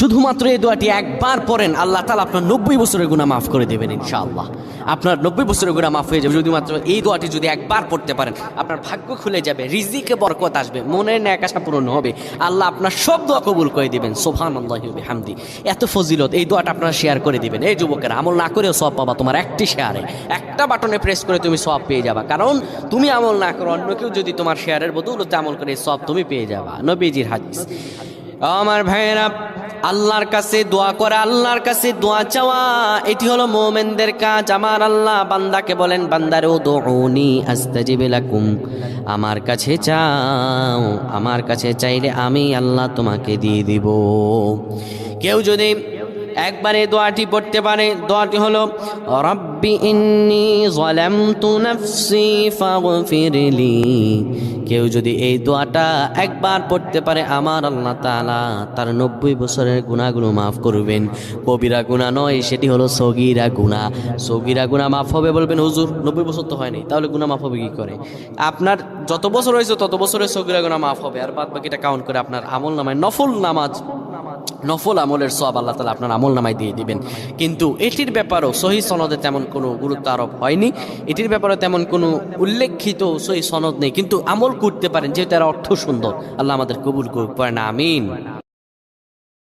শুধুমাত্র এই দোয়াটি একবার পড়েন, আল্লাহ তাআলা আপনার 90 বছরের গুনাহ মাফ করে দেবেন ইনশাআল্লাহ। আপনার 90 বছরের গুনাহ মাফ হয়ে যাবে শুধুমাত্র এই দোয়াটি যদি একবার পড়তে পারেন। আপনার ভাগ্য খুলে যাবে, রিজিকে বরকত আসবে, মনের ন্যাক আশা পূরণ হবে, আল্লাহ আপনার সব দোয়া কবুল করে দিবেন। সুবহানাল্লাহি ওয়া বিহামদি। এত ফজিলত, এই দোয়াটা আপনারা শেয়ার করে দিবেন। এই যুবকেরা, আমল না করেও সওয়াব পাবা তোমার একটি শেয়ারে, একটা বাটনে প্রেস করে তুমি সওয়াব পেয়ে যাবা। কারণ তুমি আমল না করো, অন্য কেউ যদি তোমার শেয়ারের বদৌলতে আমল করে সওয়াব তুমি পেয়ে যাবা। নবীজির হাদিস। আমার ভাইয়েরা, আল্লাহর কাছে দোয়া করা, আল্লাহর কাছে দোয়া চাওয়া, এটি হলো মুমিনদের কাজ। আমার আল্লাহ বান্দাকে বলেন, বান্দারে উদউনি আস্তাজিব লাকুম, আমার কাছে চাও, আমার কাছে চাইলে আমি আল্লাহ তোমাকে দিয়ে দিব। কেউ যদি একবারে দোয়াটি পড়তে পারে, দোয়াটি হলো রব্বি ইন্নী যালামতু নাফসি ফাগফিরলি। কেউ যদি এই দোয়াটা একবার পড়তে পারে, আমার আল্লাহ তাআলা তার 90 বছরের গুনাহগুলো মাফ করবেন। কবিরা গুনাহ নয়, সেটি হলো সগীরা গুনাহ। সগীরা গুনাহ মাফ হবে। বলবেন হুজুর 90 বছর তো হয়নি, তাহলে গুনাহ মাফ হবে কি করে? আপনার যত বছর হয়েছে তত বছরের সগীরা গুনাহ মাফ হবে, আর বাদ বাকিটা কাউন্ট করে আপনার আমল নামায় নফল নামাজ, নফল আমলের সওয়াব আল্লাহ তাআলা আপনার আমল নামায় দিয়ে দিবেন। কিন্তু এটির ব্যাপারেও সহিহ সনদে তেমন কোনো গুরুত্ব আরোপ হয়নি, এটির ব্যাপারে তেমন কোনো উল্লেখিত সহিহ সনদ নেই। কিন্তু আমল করতে পারেন, যেহেতু এর অর্থ সুন্দর। আল্লাহ আমাদের কবুল করুক, পড়েন আমিন।